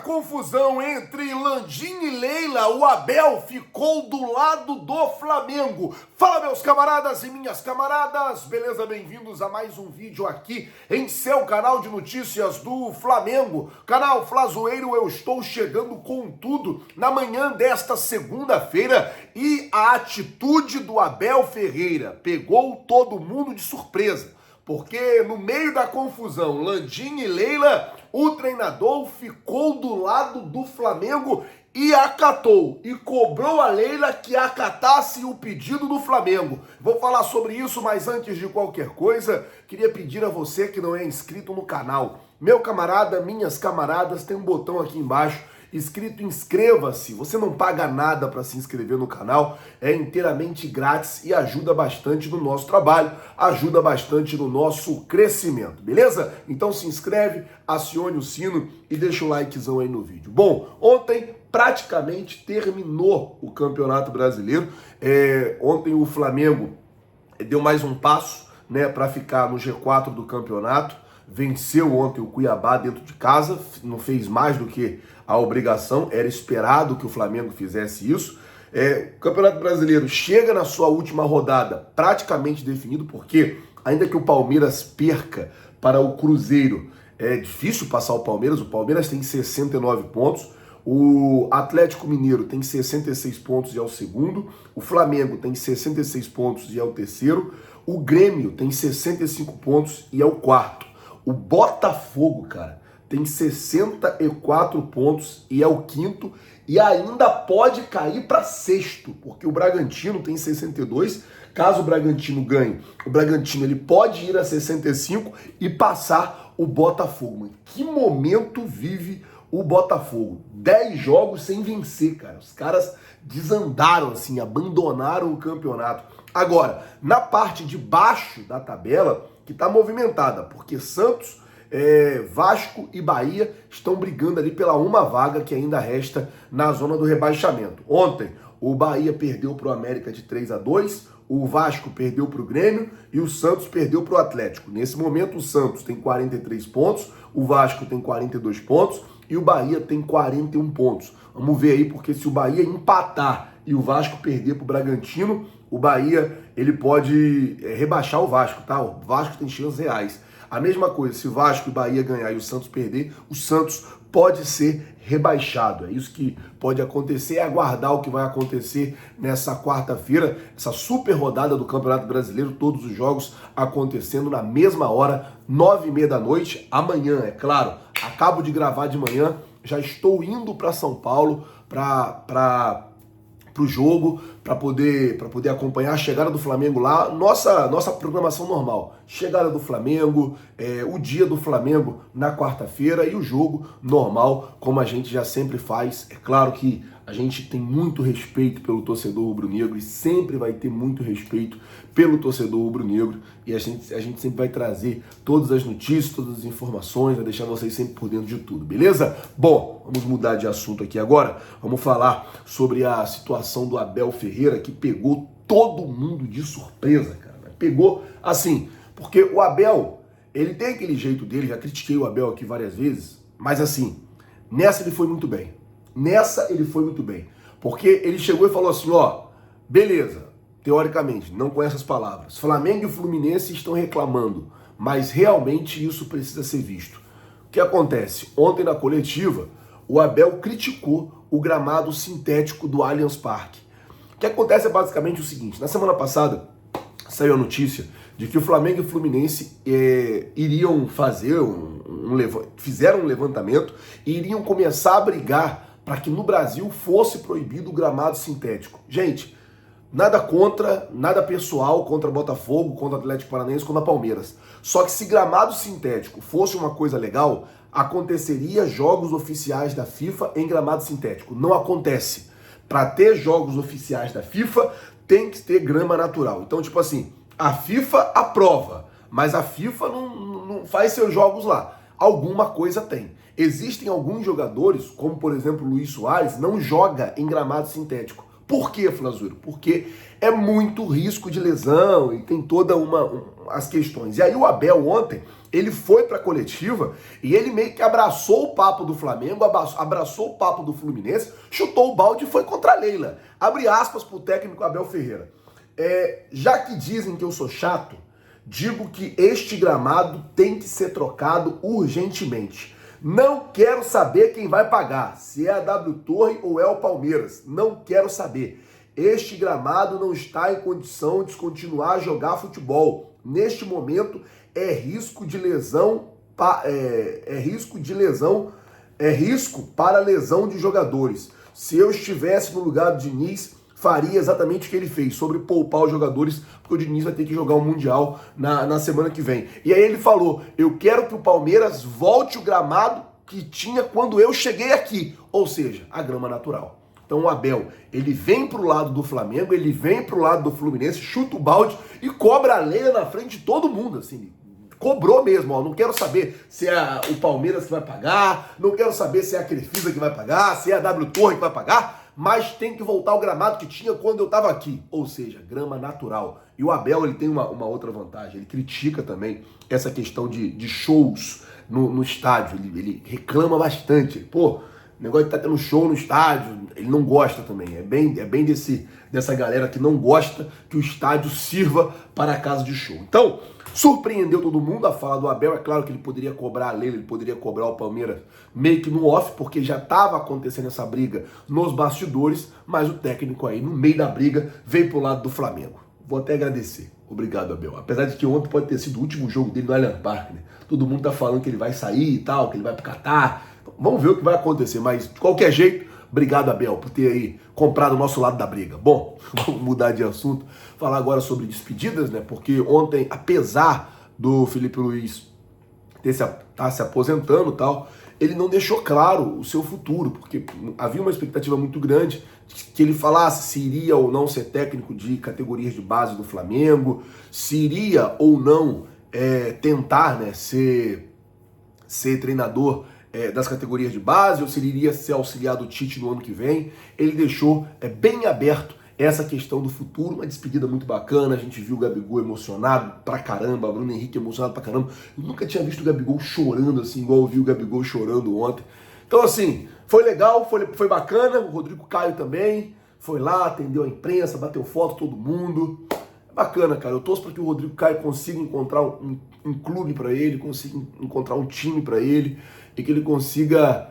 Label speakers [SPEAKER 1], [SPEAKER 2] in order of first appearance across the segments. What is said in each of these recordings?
[SPEAKER 1] confusão entre Landim e Leila, o Abel ficou do lado do Flamengo. Fala, meus camaradas e minhas camaradas, beleza? Bem-vindos a mais um vídeo aqui em seu canal de notícias do Flamengo. Canal Flazoeiro, eu estou chegando com tudo na manhã desta segunda-feira e a atitude do Abel Ferreira pegou todo mundo de surpresa. Porque no meio da confusão, Landim e Leila, o treinador ficou do lado do Flamengo e acatou. E cobrou a Leila que acatasse o pedido do Flamengo. Vou falar sobre isso, mas antes de qualquer coisa, queria pedir a você que não é inscrito no canal. Meu camarada, minhas camaradas, tem um botão aqui embaixo escrito inscreva-se. Você não paga nada para se inscrever no canal, é inteiramente grátis e ajuda bastante no nosso trabalho, ajuda bastante no nosso crescimento, beleza? Então se inscreve, acione o sino e deixa o likezão aí no vídeo. Bom, ontem praticamente terminou o Campeonato Brasileiro. Ontem o Flamengo deu mais um passo, né, para ficar no G4 do campeonato. Venceu ontem o Cuiabá dentro de casa, não fez mais do que a obrigação, era esperado que o Flamengo fizesse isso. O Campeonato Brasileiro chega na sua última rodada praticamente definido, porque ainda que o Palmeiras perca para o Cruzeiro, é difícil passar o Palmeiras tem 69 pontos, o Atlético Mineiro tem 66 pontos e é o segundo, o Flamengo tem 66 pontos e é o terceiro, o Grêmio tem 65 pontos e é o quarto. O Botafogo, cara, tem 64 pontos e é o quinto e ainda pode cair para sexto, porque o Bragantino tem 62. Caso o Bragantino ganhe, o Bragantino ele pode ir a 65 e passar o Botafogo. Mano, que momento vive o Botafogo? 10 jogos sem vencer, cara. Os caras desandaram, assim, abandonaram o campeonato. Agora, na parte de baixo da tabela, que tá movimentada, porque Santos, Vasco e Bahia estão brigando ali pela uma vaga que ainda resta na zona do rebaixamento. Ontem, o Bahia perdeu para o América de 3-2, o Vasco perdeu para o Grêmio e o Santos perdeu para o Atlético. Nesse momento, o Santos tem 43 pontos, o Vasco tem 42 pontos e o Bahia tem 41 pontos. Vamos ver aí, porque se o Bahia empatar e o Vasco perder para o Bragantino, o Bahia ele pode rebaixar o Vasco, tá? O Vasco tem chances reais. A mesma coisa, se o Vasco e o Bahia ganhar e o Santos perder, o Santos pode ser rebaixado. É isso que pode acontecer, é aguardar o que vai acontecer nessa quarta-feira, essa super rodada do Campeonato Brasileiro, todos os jogos acontecendo na mesma hora, 9h30 da noite, amanhã, é claro. Acabo de gravar de manhã, já estou indo para São Paulo para o jogo, para poder acompanhar a chegada do Flamengo lá, nossa programação normal, chegada do Flamengo, o dia do Flamengo na quarta-feira e o jogo normal, como a gente já sempre faz. É claro que a gente tem muito respeito pelo torcedor rubro-negro e sempre vai ter muito respeito pelo torcedor rubro-negro e a gente sempre vai trazer todas as notícias, todas as informações, vai deixar vocês sempre por dentro de tudo, beleza? Bom, vamos mudar de assunto aqui agora, vamos falar sobre a situação do Abel Ferreira, que pegou todo mundo de surpresa, cara. Pegou assim, porque o Abel, ele tem aquele jeito dele, já critiquei o Abel aqui várias vezes, mas assim, nessa ele foi muito bem. Nessa ele foi muito bem, porque ele chegou e falou assim, ó, beleza, teoricamente, não com essas palavras, Flamengo e Fluminense estão reclamando, mas realmente isso precisa ser visto. O que acontece? Ontem na coletiva, o Abel criticou o gramado sintético do Allianz Parque. O que acontece é basicamente o seguinte, na semana passada saiu a notícia de que o Flamengo e o Fluminense iriam fazer fizeram um levantamento e iriam começar a brigar para que no Brasil fosse proibido o gramado sintético. Gente, nada contra, nada pessoal contra Botafogo, contra Atlético Paranaense, contra Palmeiras. Só que se gramado sintético fosse uma coisa legal, aconteceria jogos oficiais da FIFA em gramado sintético. Não acontece. Para ter jogos oficiais da FIFA, tem que ter grama natural. Então, tipo assim, a FIFA aprova, mas a FIFA não faz seus jogos lá. Alguma coisa tem. Existem alguns jogadores, como por exemplo o Luis Soares, não joga em gramado sintético. Por quê, Flazuiro? Porque é muito risco de lesão e tem toda as questões. E aí o Abel ontem, ele foi para a coletiva e ele meio que abraçou o papo do Flamengo, abraçou o papo do Fluminense, chutou o balde e foi contra a Leila. Abre aspas pro técnico Abel Ferreira. Já que dizem que eu sou chato, digo que este gramado tem que ser trocado urgentemente. Não quero saber quem vai pagar, se é a W Torre ou é o Palmeiras. Não quero saber. Este gramado não está em condição de continuar a jogar futebol. Neste momento é risco para lesão de jogadores. Se eu estivesse no lugar do Diniz, faria exatamente o que ele fez, sobre poupar os jogadores, porque o Diniz vai ter que jogar o Mundial na semana que vem. E aí ele falou, eu quero que o Palmeiras volte o gramado que tinha quando eu cheguei aqui, ou seja, a grama natural. Então o Abel, ele vem pro lado do Flamengo, ele vem pro lado do Fluminense, chuta o balde e cobra a Leila na frente de todo mundo, assim, cobrou mesmo, ó. Não quero saber se é o Palmeiras que vai pagar, não quero saber se é a Crefisa que vai pagar, se é a W Torre que vai pagar, mas tem que voltar ao gramado que tinha quando eu estava aqui, ou seja, grama natural. E o Abel, ele tem uma outra vantagem, ele critica também essa questão de shows no estádio, ele reclama bastante. Pô, o negócio de tá tendo show no estádio, ele não gosta também, é bem dessa galera que não gosta que o estádio sirva para a casa de show. Então, surpreendeu todo mundo a fala do Abel. É claro que ele poderia cobrar a Leila, ele poderia cobrar o Palmeiras meio que no off, porque já estava acontecendo essa briga nos bastidores, mas o técnico aí, no meio da briga, veio pro lado do Flamengo. Vou até agradecer. Obrigado, Abel. Apesar de que ontem pode ter sido o último jogo dele no Allianz Parque, né? Todo mundo tá falando que ele vai sair e tal, que ele vai pro Catar. Vamos ver o que vai acontecer, mas de qualquer jeito, obrigado, Abel, por ter aí comprado o nosso lado da briga. Bom, vamos mudar de assunto, falar agora sobre despedidas, né? Porque ontem, apesar do Felipe Luiz tá se aposentando e tal, ele não deixou claro o seu futuro, porque havia uma expectativa muito grande de que ele falasse se iria ou não ser técnico de categorias de base do Flamengo, se iria ou não tentar, né, ser treinador das categorias de base, ou se ele iria ser auxiliar do Tite no ano que vem. Ele deixou bem aberto essa questão do futuro, uma despedida muito bacana. A gente viu o Gabigol emocionado pra caramba, o Bruno Henrique emocionado pra caramba. Eu nunca tinha visto o Gabigol chorando assim, igual eu vi o Gabigol chorando ontem. Então assim, foi legal, foi bacana. O Rodrigo Caio também foi lá, atendeu a imprensa, bateu foto todo mundo. É bacana, cara. Eu torço para que o Rodrigo Caio consiga encontrar um clube para ele, consiga encontrar um time para ele e que ele consiga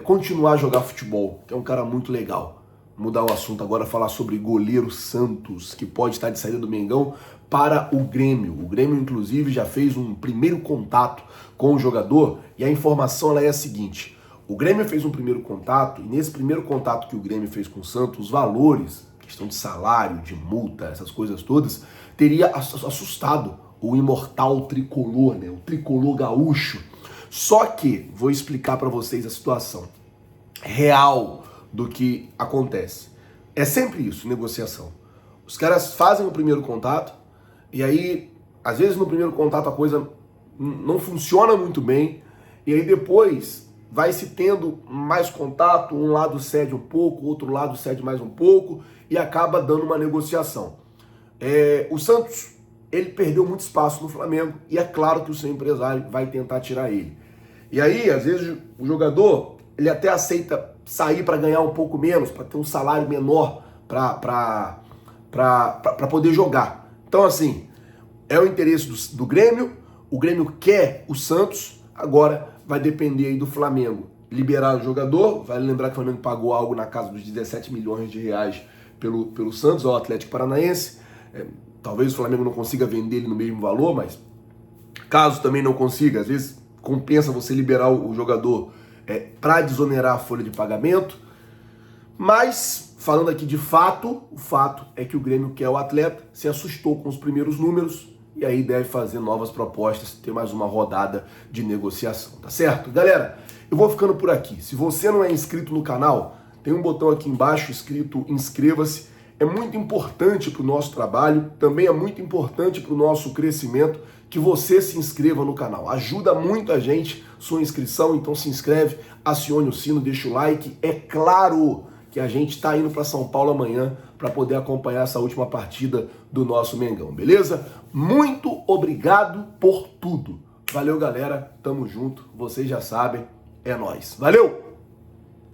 [SPEAKER 1] continuar a jogar futebol, que é um cara muito legal. Mudar o assunto agora, falar sobre goleiro Santos, que pode estar de saída do Mengão para o Grêmio. O Grêmio, inclusive, já fez um primeiro contato com o jogador e a informação ela é a seguinte: o Grêmio fez um primeiro contato e nesse primeiro contato que o Grêmio fez com o Santos, os valores, questão de salário, de multa, essas coisas todas, teria assustado o imortal tricolor, né? O tricolor gaúcho. Só que vou explicar para vocês a situação real do que acontece. É sempre isso, negociação. Os caras fazem o primeiro contato e aí, às vezes no primeiro contato a coisa não funciona muito bem e aí depois vai se tendo mais contato, um lado cede um pouco, outro lado cede mais um pouco e acaba dando uma negociação. O Santos, ele perdeu muito espaço no Flamengo e é claro que o seu empresário vai tentar tirar ele. E aí, às vezes, o jogador, ele até aceita sair para ganhar um pouco menos, para ter um salário menor para poder jogar. Então, assim, é o interesse do Grêmio, o Grêmio quer o Santos, agora vai depender aí do Flamengo liberar o jogador. Vale lembrar que o Flamengo pagou algo na casa dos 17 milhões de reais pelo Santos, ao Atlético Paranaense. Talvez o Flamengo não consiga vender ele no mesmo valor, mas caso também não consiga, às vezes compensa você liberar o jogador para desonerar a folha de pagamento. Mas, falando aqui de fato, o fato é que o Grêmio quer o atleta, se assustou com os primeiros números e aí deve fazer novas propostas, ter mais uma rodada de negociação, tá certo? Galera, eu vou ficando por aqui. Se você não é inscrito no canal, tem um botão aqui embaixo escrito inscreva-se. é muito importante para o nosso trabalho, também é muito importante para o nosso crescimento que você se inscreva no canal. Ajuda muito a gente sua inscrição, então se inscreve, acione o sino, deixa o like. É claro que a gente está indo para São Paulo amanhã para poder acompanhar essa última partida do nosso Mengão, beleza? Muito obrigado por tudo. Valeu, galera. Tamo junto. Vocês já sabem. É nóis. Valeu!